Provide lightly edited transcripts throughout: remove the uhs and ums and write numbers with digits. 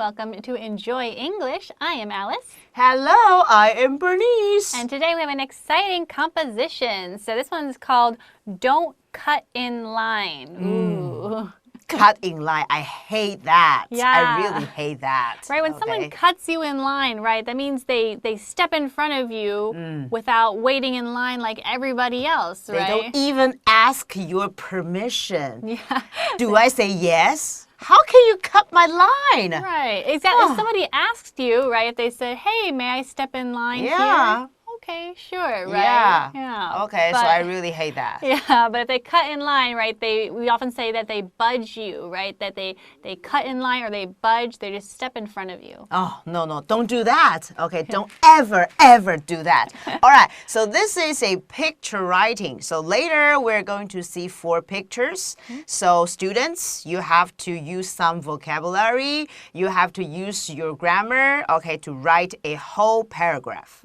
welcome to Enjoy English. I am Alice. Hello, I am Bernice. And today we have an exciting composition. So this one's called Don't Cut in Line. Ooh. Cut in line. I hate that. Yeah. I really hate that. Right, when someone cuts you in line, right, that means they step in front of you without waiting in line like everybody else, right? They don't even ask your permission. Yeah. Do I say yes? How can you cut my line? Right, exactly. If somebody asked you, right, if they said, hey, may I step in line here? Okay, sure, right? Yeah. Okay, so I really hate that. Yeah, but if they cut in line, right, we often say that they budge you, right? That they cut in line or they budge, they just step in front of you. Oh, no, don't do that. Okay, don't ever do that. All right, so this is a picture writing. So later we're going to see 4 pictures. So students, you have to use some vocabulary. You have to use your grammar, okay, to write a whole paragraph.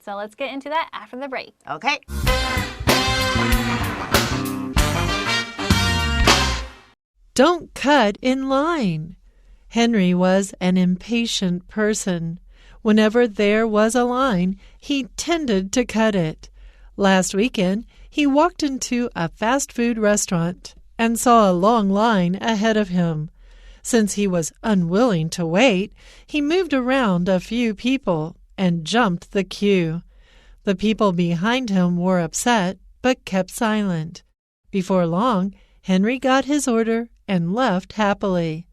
So let's get into that after the break. Okay. Don't cut in line. Henry was an impatient person. Whenever there was a line, he tended to cut it. Last weekend, he walked into a fast food restaurant and saw a long line ahead of him. Since he was unwilling to wait, he moved around a few people and jumped the queue. The people behind him were upset, but kept silent. Before long, Henry got his order and left happily.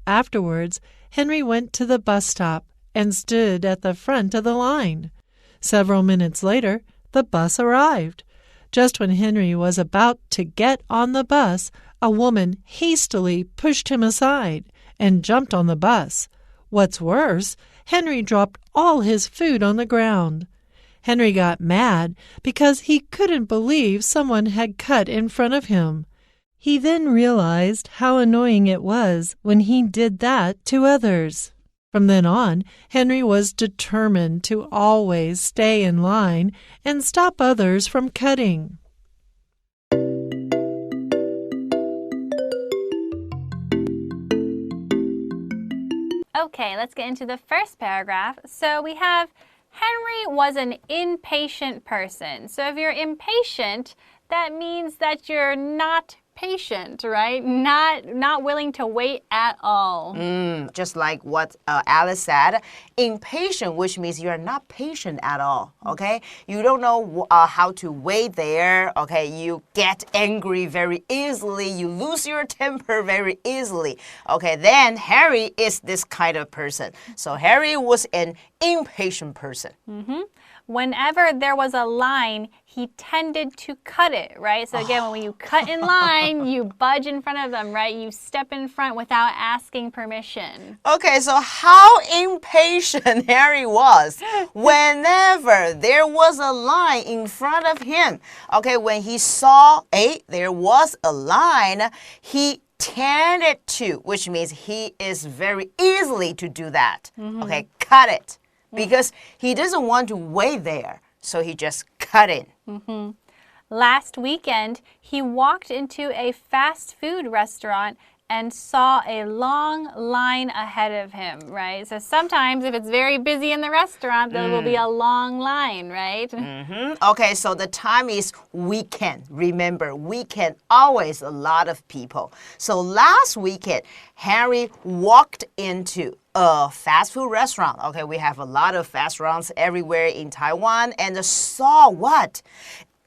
Afterwards, Henry went to the bus stop and stood at the front of the line. Several minutes later, the bus arrived. Just when Henry was about to get on the bus, a woman hastily pushed him aside and jumped on the bus. What's worse, Henry dropped all his food on the ground. Henry got mad because he couldn't believe someone had cut in front of him. He then realized how annoying it was when he did that to others. From then on, Henry was determined to always stay in line and stop others from cutting. Okay, let's get into the first paragraph. So we have Henry was an impatient person. So if you're impatient, that means that you're not patient, right? Not willing to wait at all. Just like what Alice said, impatient, which means you're not patient at all, okay? You don't know how to wait there, okay? You get angry very easily. You lose your temper very easily, okay? Then Harry is this kind of person. So Harry was an impatient person. Whenever there was a line, he tended to cut it, right? So again, when you cut in line, you budge in front of them, right? You step in front without asking permission. Okay, so how impatient Harry was whenever there was a line in front of him. Okay, when he saw, there was a line, he tended to, which means he is very easily to do that. Okay, cut it. Because he doesn't want to wait there, so he just cut in. Last weekend, he walked into a fast food restaurant and saw a long line ahead of him, right? So sometimes if it's very busy in the restaurant, there will be a long line, right? Okay, so the time is weekend. Remember, weekend, always a lot of people. So last weekend, Harry walked into a fast food restaurant. Okay, we have a lot of fast restaurants everywhere in Taiwan, and saw what?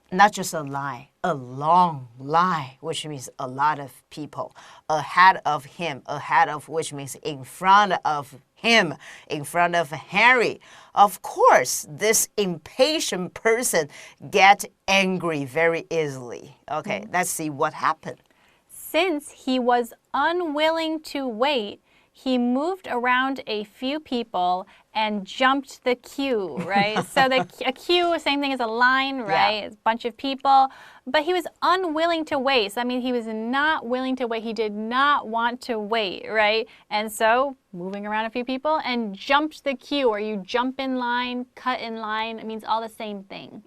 Not just a line, a long line, which means a lot of people ahead of him, ahead of which means in front of him, in front of Harry. Of course, this impatient person gets angry very easily. Okay, let's see what happened. Since he was unwilling to wait, he moved around a few people and jumped the queue, right? So a queue, same thing as a line, right? It's a bunch of people. But he was unwilling to wait. So that means he was not willing to wait. He did not want to wait, right? And so moving around a few people and jumped the queue, or you jump in line, cut in line. It means all the same thing.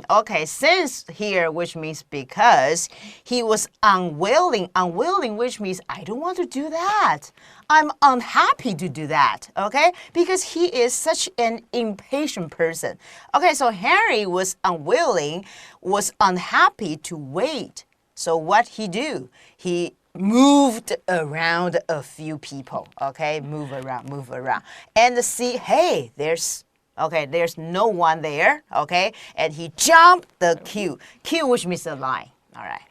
Okay, since here, which means because he was unwilling. Unwilling, which means I don't want to do that. I'm unhappy to do that, okay? Because he is such an impatient person. Okay, so Henry was unwilling, was unhappy to wait. So what he do? He moved around a few people, okay? Move around. And see, hey, there's no one there, okay? And he jumped the queue. Queue, which means a line, all right?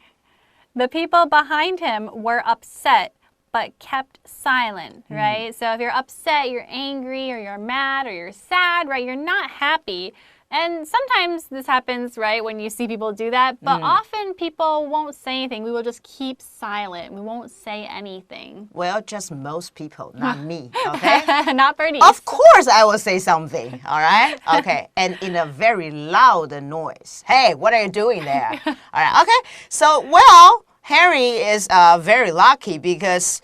The people behind him were upset, but kept silent, right? So if you're upset, you're angry, or you're mad, or you're sad, right? You're not happy. And sometimes this happens, right, when you see people do that. But often people won't say anything. We will just keep silent. We won't say anything. Well, just most people, not me, okay? Not Bernice. Of course I will say something, all right? Okay, and in a very loud noise. Hey, what are you doing there? All right, okay. So, well, Henry is very lucky because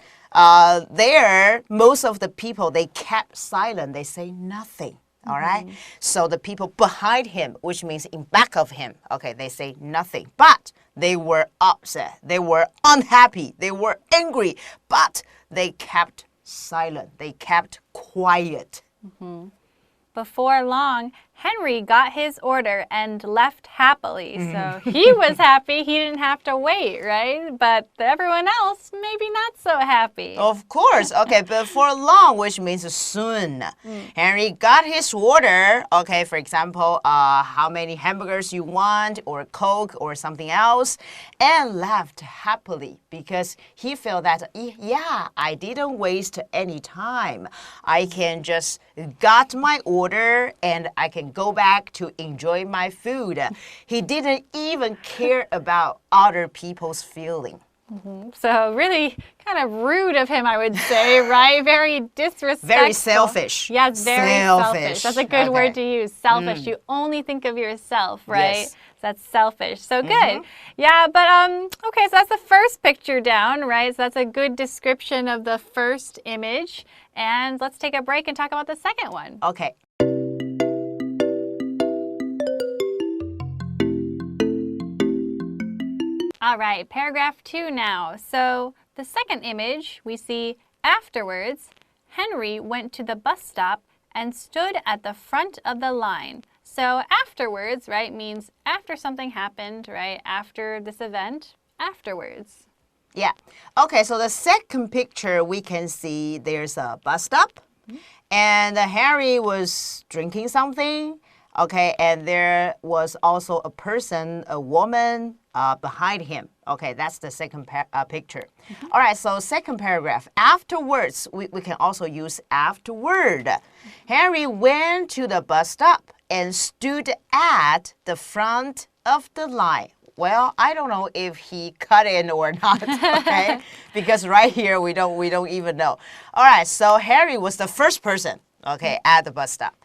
there, most of the people, they kept silent. They say nothing. All right. So the people behind him, which means in back of him, okay, they say nothing. But they were upset. They were unhappy. They were angry. But they kept silent. They kept quiet. Before long, Henry got his order and left happily. So he was happy. He didn't have to wait, right? But everyone else, maybe not so happy. Of course. Okay, before long, which means soon. Henry got his order. Okay, for example, how many hamburgers you want, or Coke, or something else, and left happily because he felt that, yeah, I didn't waste any time. I can just got my order and I can go back to enjoy my food. He didn't even care about other people's feeling. So really kind of rude of him, I would say, right? Very disrespectful. Very selfish. Yes, very selfish. That's a good word to use, selfish. You only think of yourself, right? Yes. So that's selfish. So good. Yeah, but okay, so that's the first picture down, right? So that's a good description of the first image. And let's take a break and talk about the second one. Okay. All right, paragraph 2 now. So the second image, we see afterwards, Henry went to the bus stop and stood at the front of the line. So afterwards, right, means after something happened, right? After this event, afterwards. Yeah. Okay, so the second picture, we can see there's a bus stop. And Harry was drinking something. Okay, and there was also a person, a woman, behind him. Okay, that's the second picture. All right, so second paragraph. Afterwards, we can also use afterward. Harry went to the bus stop and stood at the front of the line. Well, I don't know if he cut in or not, okay? Because right here, we don't even know. All right, so Harry was the first person, okay, at the bus stop.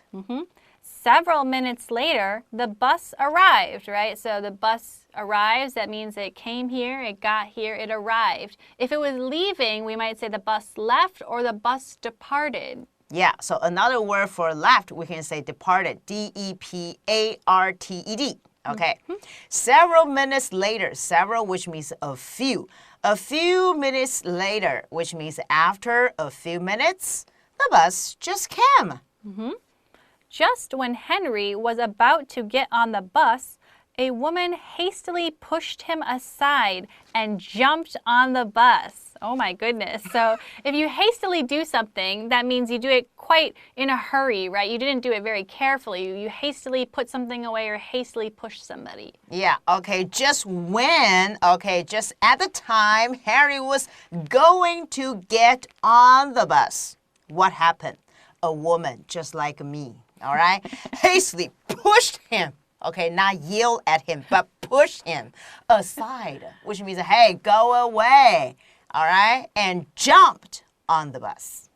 Several minutes later, the bus arrived, right? So the bus arrives, that means it came here, it got here, it arrived. If it was leaving, we might say the bus left or the bus departed. Yeah, so another word for left, we can say departed, D-E-P-A-R-T-E-D. Okay, several minutes later, several, which means a few. A few minutes later, which means after a few minutes, the bus just came. Just when Henry was about to get on the bus, a woman hastily pushed him aside and jumped on the bus. Oh my goodness. So if you hastily do something, that means you do it quite in a hurry, right? You didn't do it very carefully. You hastily put something away or hastily push somebody. Yeah, okay, just when, okay, just at the time Harry was going to get on the bus, what happened? A woman just like me, all right, hastily pushed him. Okay, not yell at him, but push him aside, which means, hey, go away, all right, and jumped on the bus.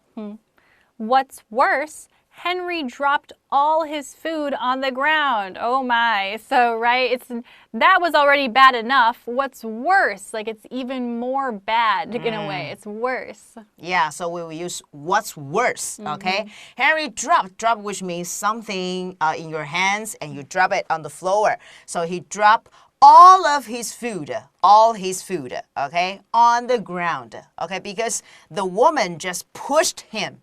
What's worse, Henry dropped all his food on the ground. Oh my. So, right, that was already bad enough. What's worse? Like it's even more bad in a way. It's worse. Yeah, so we will use what's worse, okay? Henry dropped, which means something in your hands and you drop it on the floor. So he dropped all his food, okay, on the ground, okay, because the woman just pushed him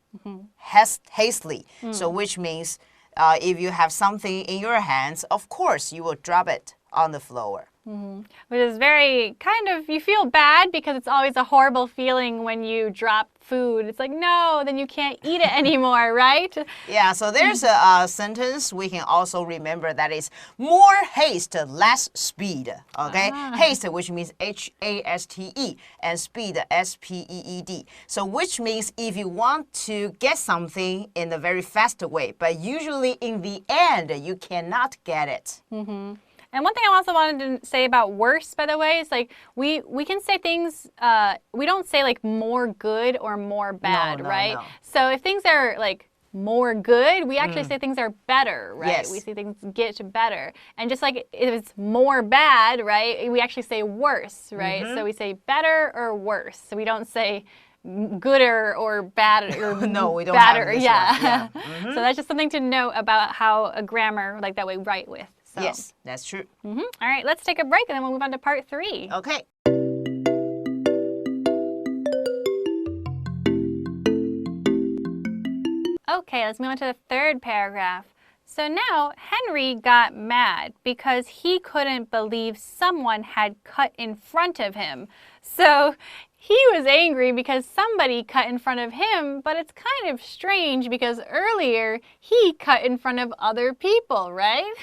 hastily. So which means if you have something in your hands, of course you will drop it on the floor. Which is very you feel bad because it's always a horrible feeling when you drop food. It's like, no, then you can't eat it anymore, right? Yeah, so there's a sentence we can also remember that is more haste, less speed, okay? Haste, which means H-A-S-T-E, and speed, S-P-E-E-D. So which means if you want to get something in a very fast way, but usually in the end, you cannot get it. And one thing I also wanted to say about worse, by the way, is like we can say things, we don't say like more good or more bad, right? No. So if things are like more good, we actually say things are better, right? Yes. We say things get better. And just like if it's more bad, right, we actually say worse, right? So we say better or worse. So we don't say gooder or bad or No, we don't badder. have this Yeah. one. Yeah. So that's just something to note about how a grammar like that we write with. So. Yes, that's true. All right, let's take a break and then we'll move on to part 3. Okay. Okay, let's move on to the third paragraph. So now Henry got mad because he couldn't believe someone had cut in front of him. So he was angry because somebody cut in front of him, but it's kind of strange because earlier he cut in front of other people, right?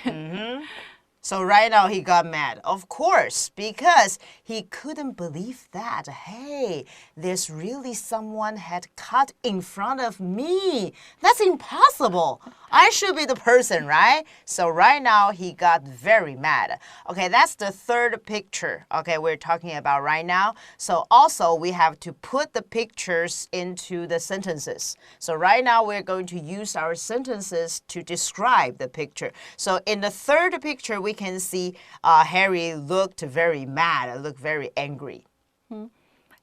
So right now he got mad, of course, because he couldn't believe that, hey, there's really someone had cut in front of me. That's impossible. I should be the person, right? So right now he got very mad. Okay, that's the third picture, okay, we're talking about right now. So also we have to put the pictures into the sentences. So right now we're going to use our sentences to describe the picture. So in the third picture, we can see Harry looked very mad, looked very angry.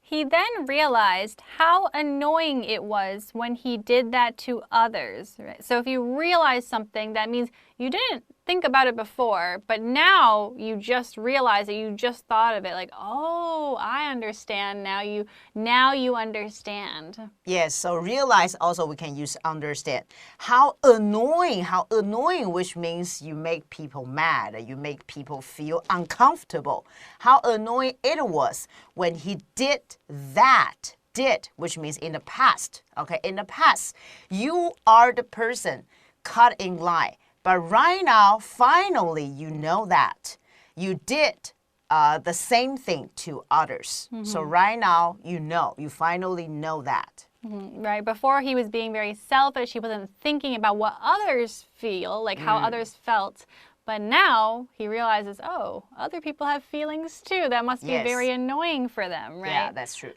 He then realized how annoying it was when he did that to others. Right? So if you realize something, that means you didn't think about it before, but now you just realize it, you just thought of it, like, oh, I understand now. You understand. Yes, so realize also we can use understand. How annoying, which means you make people mad, you make people feel uncomfortable. How annoying it was when he did that. Did, which means in the past. Okay, in the past, you are the person cut in line. But right now, finally, you know that. You did the same thing to others. So right now, you finally know that. Right, before he was being very selfish, he wasn't thinking about what others feel, like how others felt. But now he realizes, oh, other people have feelings too. That must be very annoying for them, right? Yeah, that's true.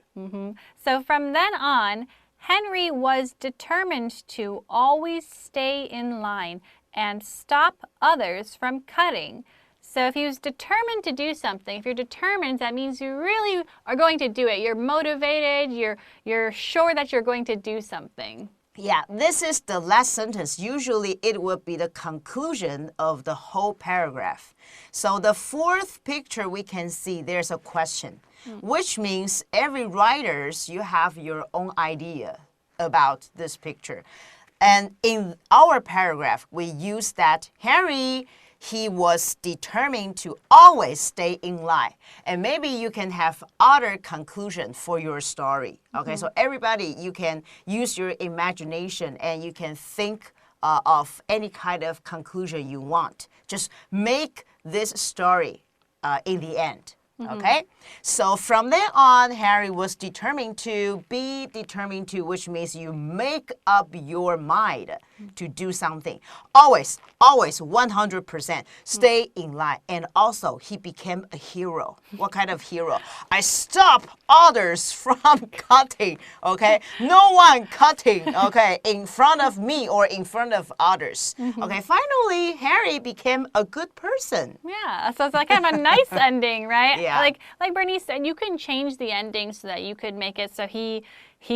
So from then on, Henry was determined to always stay in line and stop others from cutting. So if he was determined to do something, if you're determined, that means you really are going to do it. You're motivated, you're sure that you're going to do something. Yeah, this is the last sentence. Usually it will be the conclusion of the whole paragraph. So the fourth picture we can see there's a question, which means every writers, you have your own idea about this picture. And in our paragraph, we use that Henry, he was determined to always stay in line. And maybe you can have other conclusion for your story. Okay, so everybody, you can use your imagination and you can think of any kind of conclusion you want. Just make this story in the end. Okay, so from then on, Harry was determined to, which means you make up your mind. to do something. Always, always 100% stay in line. And also, he became a hero. What kind of hero? I stop others from cutting, okay? No one cutting, okay, in front of me or in front of others. Okay, finally, Harry became a good person. Yeah, so it's like kind of a nice ending, right? Yeah. Like Bernice said, you can change the ending so that you could make it so he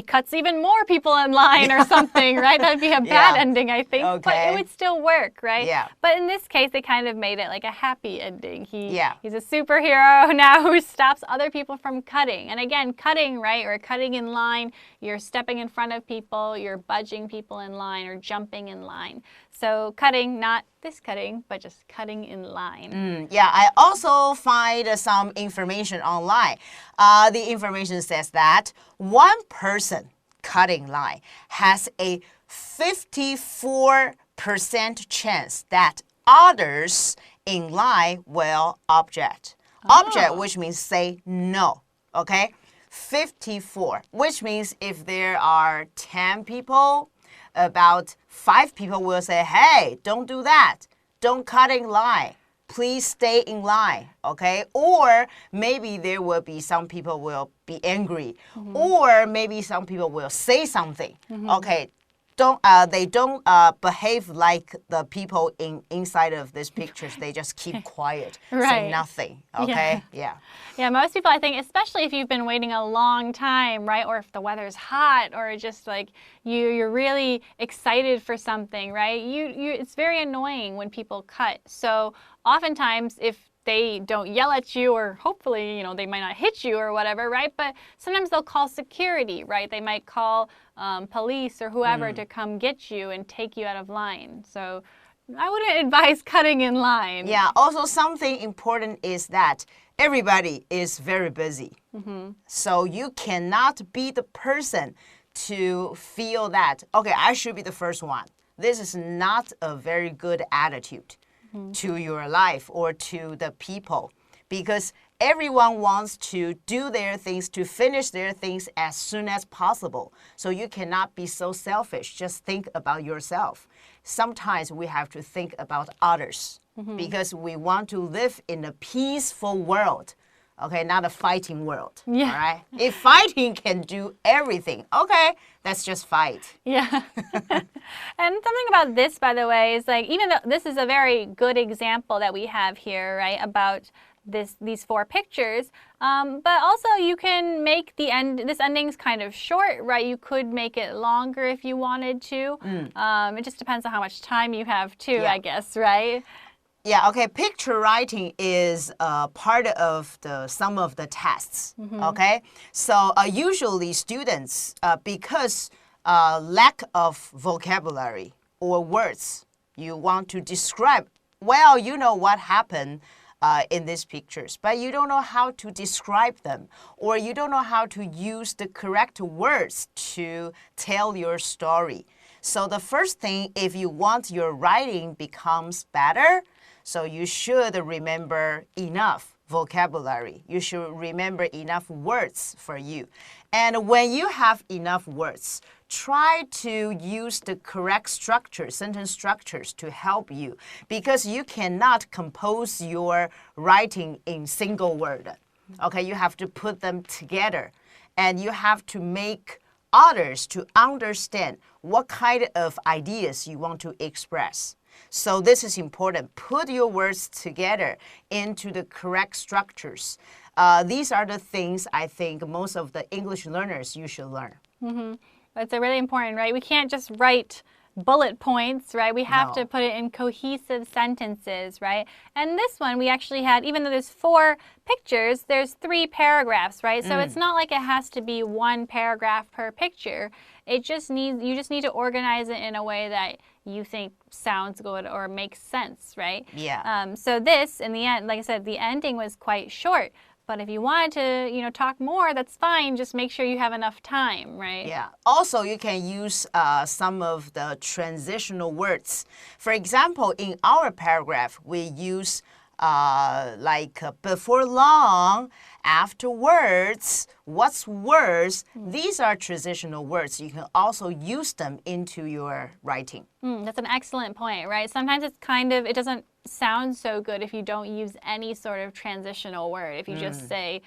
cuts even more people in line or something, right? That'd be a bad ending, I think, but it would still work, right? Yeah. But in this case, they kind of made it like a happy ending. He's a superhero now who stops other people from cutting. And again, cutting, right, or cutting in line, you're stepping in front of people, you're budging people in line or jumping in line. So cutting, not this cutting, but just cutting in line. Yeah, I also find some information online. The information says that one person cutting line has a 54% chance that others in line will object. Object, which means say no, okay? 54, which means if there are 10 people, about 5 people will say, hey, don't do that. Don't cut in line. Please stay in line, okay? Or maybe there will be some people will be angry. Or maybe some people will say something. Okay, they don't behave like the people inside of these pictures. They just keep quiet, say nothing, okay? Yeah, most people, I think, especially if you've been waiting a long time, right? Or if the weather's hot, or just like you're really excited for something, right? It's very annoying when people cut. So oftentimes, if they don't yell at you, or hopefully, you know, they might not hit you or whatever, right? But sometimes they'll call security, right? They might call police or whoever to come get you and take you out of line. So I wouldn't advise cutting in line. Yeah, also something important is that everybody is very busy. So you cannot be the person to feel that, okay, I should be the first one. This is not a very good attitude to your life or to the people, because everyone wants to do their things, to finish their things as soon as possible. So you cannot be so selfish. Just think about yourself. Sometimes we have to think about others because we want to live in a peaceful world. Okay, not a fighting world. All right? If fighting can do everything, okay, let's just fight. Yeah. And something about this, by the way, is like, even though this is a very good example that we have here, right, about these 4 pictures, but also you can make this ending's kind of short, right? You could make it longer if you wanted to. It just depends on how much time you have too, I guess, right? Yeah, okay, picture writing is part of some of the tests, okay? So usually students, because lack of vocabulary or words, you want to describe, well, you know what happened in these pictures, but you don't know how to describe them, or you don't know how to use the correct words to tell your story. So the first thing, if you want your writing becomes better, so you should remember enough vocabulary. You should remember enough words for you. And when you have enough words, try to use the correct structure, sentence structures to help you, because you cannot compose your writing in single word. Okay, you have to put them together, and you have to make others to understand what kind of ideas you want to express. So this is important. Put your words together into the correct structures. These are the things I think most of the English learners you should learn. That's really important, right? We can't just write bullet points, right? We have to put it in cohesive sentences, right? And this one we actually had, even though there's 4 pictures, there's 3 paragraphs, right? So it's not like it has to be 1 paragraph per picture. You just need to organize it in a way that you think sounds good or makes sense, right? Yeah. So this, in the end, like I said, the ending was quite short. But if you wanted to, talk more, that's fine. Just make sure you have enough time, right? Yeah. Also, you can use some of the transitional words. For example, in our paragraph, we use before long, afterwards, what's worse. These are transitional words. You can also use them into your writing. That's an excellent point, right? Sometimes it doesn't sound so good if you don't use any sort of transitional word. If you just say,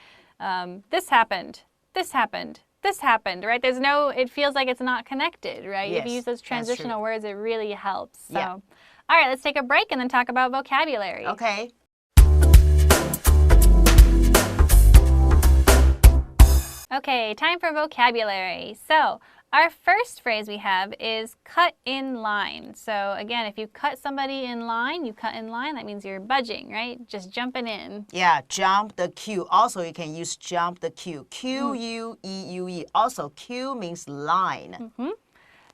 this happened, this happened, this happened, right? It feels like it's not connected, right? Yes, if you use those transitional words, it really helps. So, yeah. All right, let's take a break and then talk about vocabulary. Okay. Okay, time for vocabulary. So, our first phrase we have is cut in line. So, again, if you cut somebody in line, that means you're budging, right? Just jumping in. Yeah, jump the queue. Also, you can use jump the queue. Q-U-E-U-E. Also, queue means line.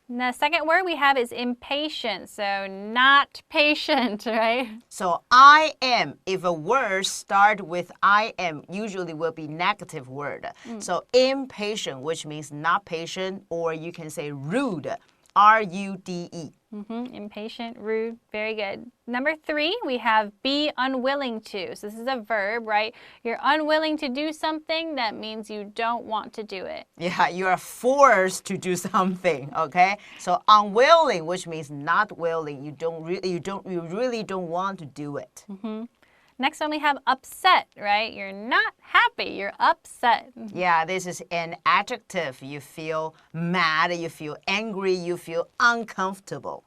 And the second word we have is impatient, so not patient, right? So I am, if a word start with I am, usually will be negative word. So impatient, which means not patient, or you can say rude, R-U-D-E. Impatient, rude, very good. Number 3, we have be unwilling to. So this is a verb, right? You're unwilling to do something, that means you don't want to do it. Yeah, you are forced to do something, okay? So unwilling, which means not willing. You really don't want to do it. Next one we have upset, right? You're not happy, you're upset. Yeah, this is an adjective. You feel mad, you feel angry, you feel uncomfortable.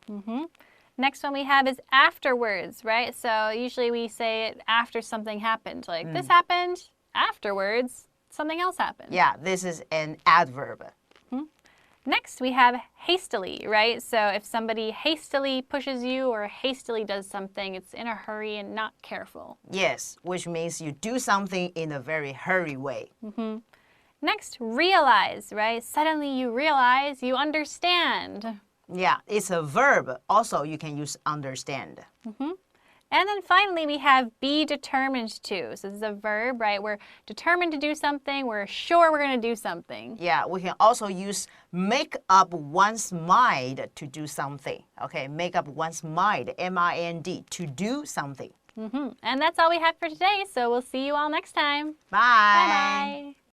Next one we have is afterwards, right? So usually we say it after something happened. Like this happened, afterwards, something else happened. Yeah, this is an adverb. Next, we have hastily, right? So if somebody hastily pushes you or hastily does something, it's in a hurry and not careful. Yes, which means you do something in a very hurried way. Next, realize, right? Suddenly you realize, you understand. Yeah, it's a verb. Also, you can use understand. And then finally, we have be determined to. So this is a verb, right? We're determined to do something. We're sure we're going to do something. Yeah, we can also use make up one's mind to do something. Okay, make up one's mind, M-I-N-D, to do something. And that's all we have for today. So we'll see you all next time. Bye. Bye-bye.